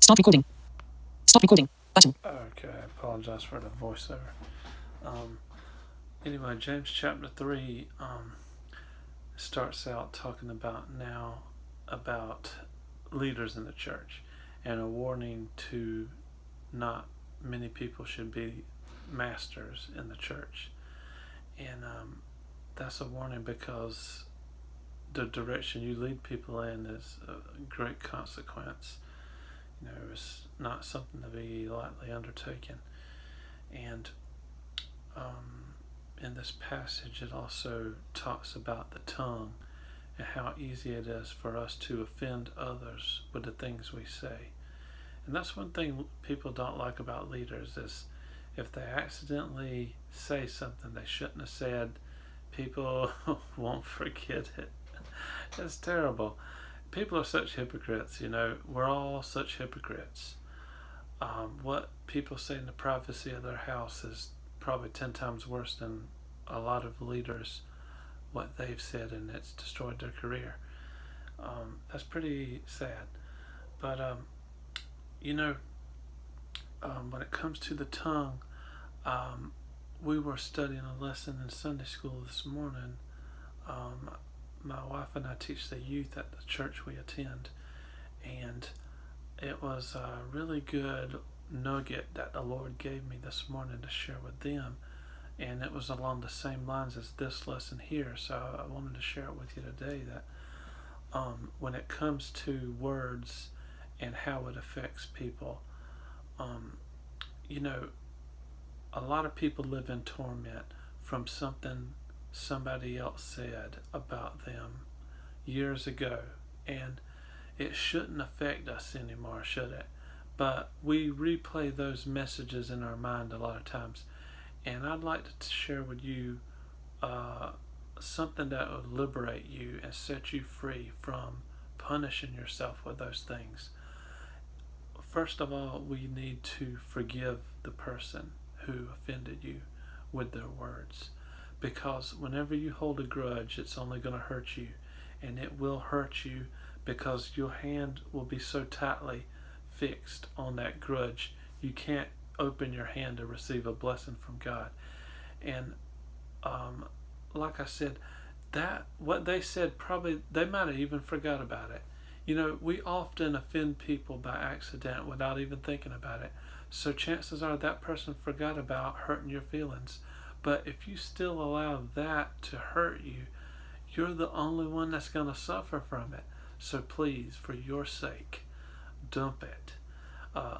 Stop recording. Stop recording. Button. Okay, I apologize for the voiceover. Um, anyway, James chapter 3 starts out talking about leaders in the church and a warning to not many people should be masters in the church. And that's a warning because the direction you lead people in is a great consequence. It's not something to be lightly undertaken. And in this passage, it also talks about the tongue and how easy it is for us to offend others with the things we say. And that's one thing people don't like about leaders is if they accidentally say something they shouldn't have said, people won't forget it. It's terrible. People are such hypocrites, We're all such hypocrites. What people say in the privacy of their house is probably 10 times worse than a lot of leaders, what they've said, and it's destroyed their career. That's pretty sad. But, when it comes to the tongue, we were studying a lesson in Sunday school this morning. My wife and I teach the youth at the church we attend, and it was a really good nugget that the Lord gave me this morning to share with them, and it was along the same lines as this lesson here, so I wanted to share it with you today, that when it comes to words and how it affects people, a lot of people live in torment from something somebody else said about them years ago, and it shouldn't affect us anymore, should it? But we replay those messages in our mind a lot of times, and I'd like to share with you something that would liberate you and set you free from punishing yourself with those things. First of all, we need to forgive the person who offended you with their words, because whenever you hold a grudge, it's only going to hurt you, and it will hurt you because your hand will be so tightly fixed on that grudge you can't open your hand to receive a blessing from God. And like I said, that what they said, probably they might have even forgot about it. We often offend people by accident without even thinking about it, so chances are that person forgot about hurting your feelings. But if you still allow that to hurt you, you're the only one that's going to suffer from it. So please, for your sake, dump it.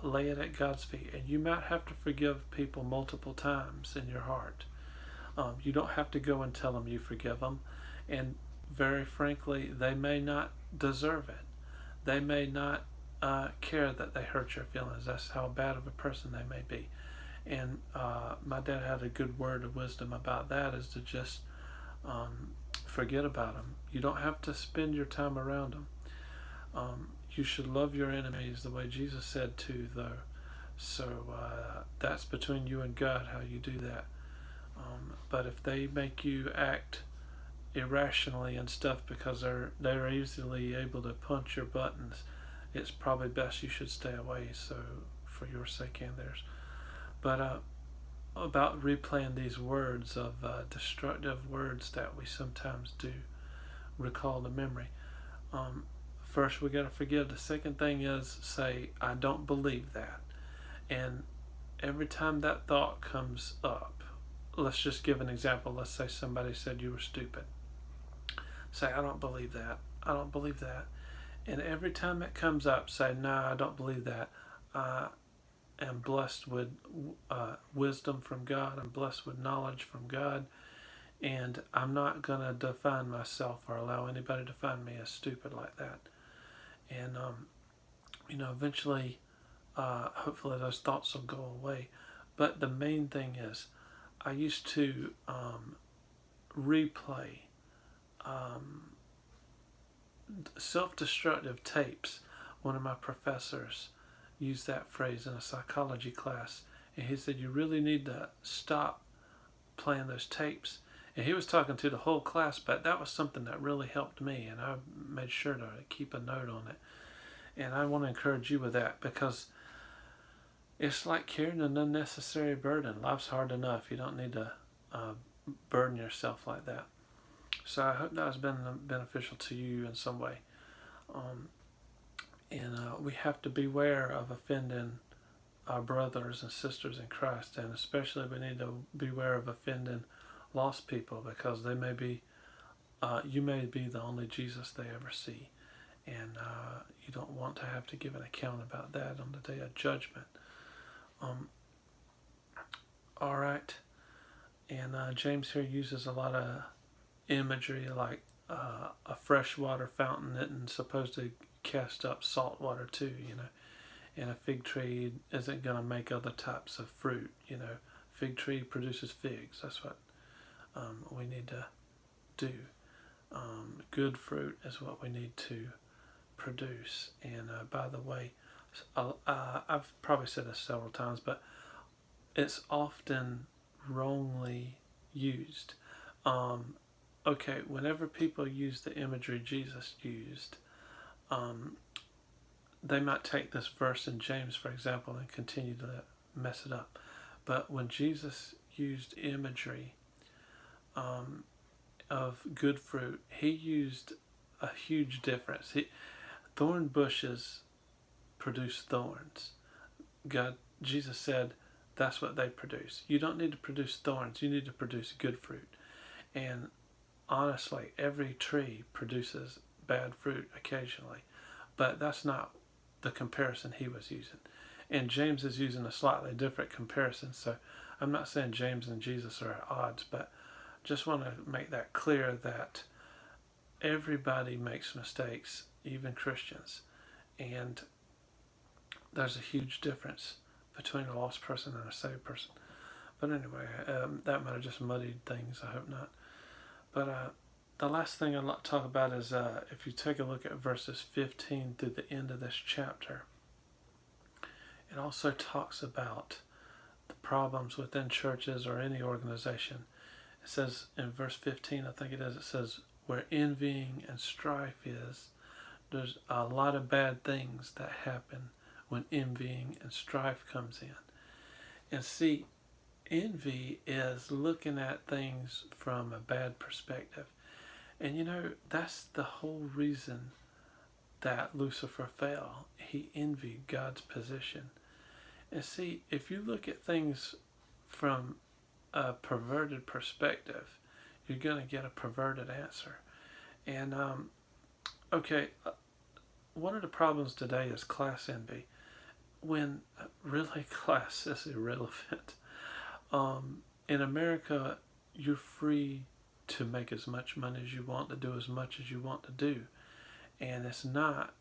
Lay it at God's feet. And you might have to forgive people multiple times in your heart. You don't have to go and tell them you forgive them. And very frankly, they may not deserve it. They may not care that they hurt your feelings. That's how bad of a person they may be. And my dad had a good word of wisdom about that, is to just forget about them. You don't have to spend your time around them. You should love your enemies the way Jesus said to, though. So that's between you and God how you do that. But if they make you act irrationally and stuff because they're easily able to punch your buttons, it's probably best you should stay away, so for your sake and theirs. But about replaying these words of destructive words that we sometimes do recall to memory. First, we got to forgive. The second thing is say, I don't believe that. And every time that thought comes up, let's just give an example. Let's say somebody said you were stupid. Say, I don't believe that. I don't believe that. And every time it comes up, say, no, I don't believe that. I am blessed with wisdom from God. I'm blessed with knowledge from God. And I'm not going to define myself or allow anybody to define me as stupid like that. And, eventually, hopefully those thoughts will go away. But the main thing is, I used to replay self-destructive tapes. One of my professors used that phrase in a psychology class, and he said, you really need to stop playing those tapes. And he was talking to the whole class, but that was something that really helped me, and I made sure to keep a note on it. And I want to encourage you with that, because it's like carrying an unnecessary burden. Life's hard enough. You don't need to uh, burden yourself like that. So I hope that has been beneficial to you in some way. Um, and we have to beware of offending our brothers and sisters in Christ, and especially we need to beware of offending lost people, because they may be, you may be the only Jesus they ever see, and you don't want to have to give an account about that on the day of judgment. Um, all right, and James here uses a lot of imagery, like a freshwater fountain isn't supposed to cast up salt water too, and a fig tree isn't going to make other types of fruit. Fig tree produces figs. That's what we need to do. Good fruit is what we need to produce. And by the way, I've probably said this several times, but it's often wrongly used. Okay, whenever people use the imagery Jesus used, um, they might take this verse in James, for example, and continue to mess it up. But when Jesus used imagery of good fruit, he used a huge difference. Thorn bushes produce thorns. Jesus said that's what they produce. You don't need to produce thorns. You need to produce good fruit. And honestly, every tree produces bad fruit occasionally, but that's not the comparison he was using. And James is using a slightly different comparison, so I'm not saying James and Jesus are at odds, but just want to make that clear that everybody makes mistakes, even Christians, and there's a huge difference between a lost person and a saved person. But anyway, that might have just muddied things. I hope not. But the last thing I'd like to talk about is if you take a look at verses 15 through the end of this chapter, it also talks about the problems within churches or any organization. It says in verse 15, I think it is, it says, where envying and strife is, there's a lot of bad things that happen when envying and strife comes in. And see, envy is looking at things from a bad perspective. And that's the whole reason that Lucifer fell. He envied God's position. And see, if you look at things from a perverted perspective, you're going to get a perverted answer. And, okay, one of the problems today is class envy, when really class is irrelevant. In America, you're free to make as much money as you want, to do as much as you want to do. And it's not,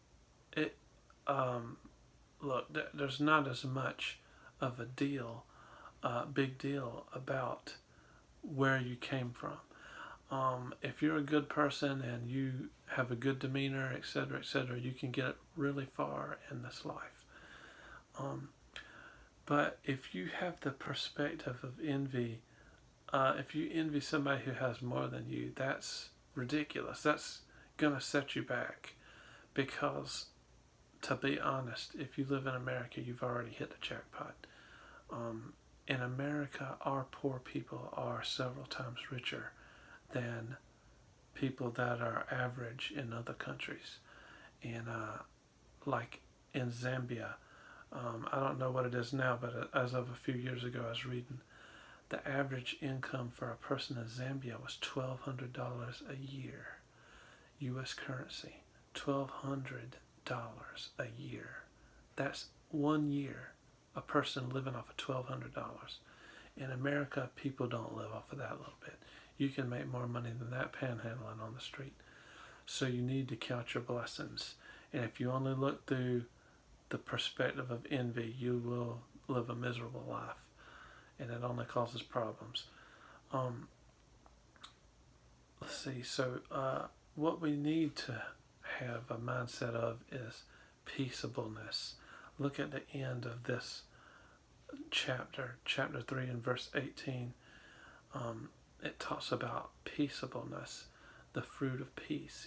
look, there's not as much of a big deal about where you came from. If you're a good person and you have a good demeanor, etc., you can get really far in this life. But if you have the perspective of envy, if you envy somebody who has more than you, that's ridiculous. That's going to set you back, because, to be honest, if you live in America, you've already hit the jackpot. In America, our poor people are several times richer than people that are average in other countries. And like in Zambia, I don't know what it is now, but as of a few years ago, I was reading the average income for a person in Zambia was $1,200 a year, U.S. currency. $1,200 a year. That's 1 year, a person living off of $1,200. In America, people don't live off of that little bit. You can make more money than that panhandling on the street. So you need to count your blessings. And if you only look through the perspective of envy, you will live a miserable life. And it only causes problems. Let's see. So what we need to have a mindset of is peaceableness. Look at the end of this chapter 3 and verse 18. It talks about peaceableness, the fruit of peace,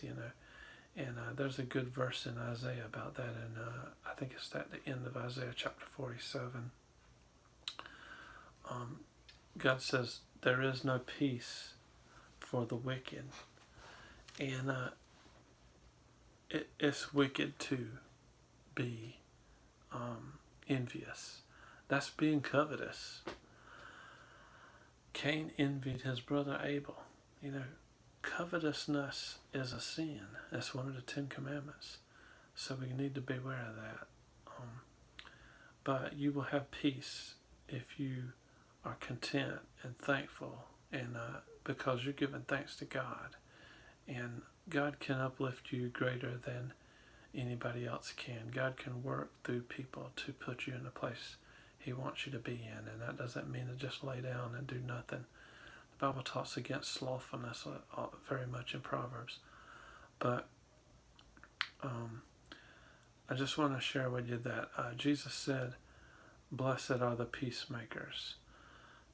And there's a good verse in Isaiah about that, and I think it's at the end of Isaiah chapter 47. God says, there is no peace for the wicked. And it's wicked to be envious. That's being covetous. Cain envied his brother Abel. You know, covetousness is a sin. That's one of the 10 Commandments. So we need to beware of that. But you will have peace if you are content and thankful, and because you're giving thanks to God. And God can uplift you greater than anybody else can. God can work through people to put you in a place He wants you to be in, and that doesn't mean to just lay down and do nothing. The Bible talks against slothfulness very much in Proverbs. But I just want to share with you that Jesus said, blessed are the peacemakers.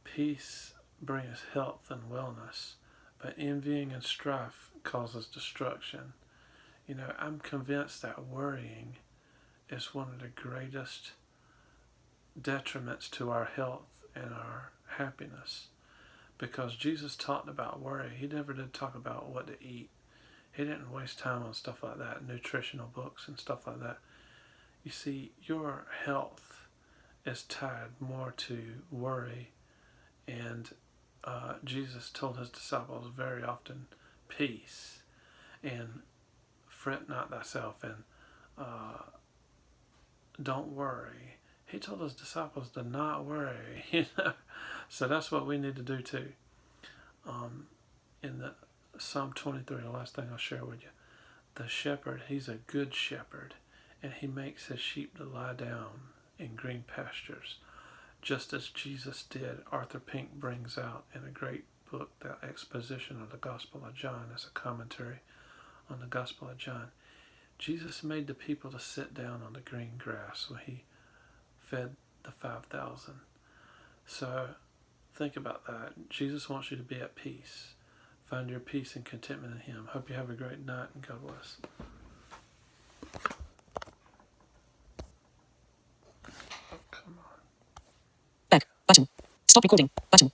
Peace brings health and wellness, but envying and strife causes destruction. You know, I'm convinced that worrying is one of the greatest detriments to our health and our happiness, because Jesus talked about worry. He never did talk about what to eat. He didn't waste time on stuff like that, nutritional books and stuff like that. You see, your health is tied more to worry, and Jesus told his disciples very often, peace, and fret not thyself, and don't worry. He told his disciples to not worry, you know. So that's what we need to do too. In the Psalm 23, the last thing I'll share with you, the shepherd, he's a good shepherd, and he makes his sheep to lie down in green pastures, just as Jesus did. Arthur Pink brings out in a great book, the exposition of the Gospel of John, as a commentary on the Gospel of John. Jesus made the people to sit down on the green grass when he fed the 5,000. So think about that. Jesus wants you to be at peace. Find your peace and contentment in him. Hope you have a great night, and God bless. Oh, come on. Back button. Stop recording button.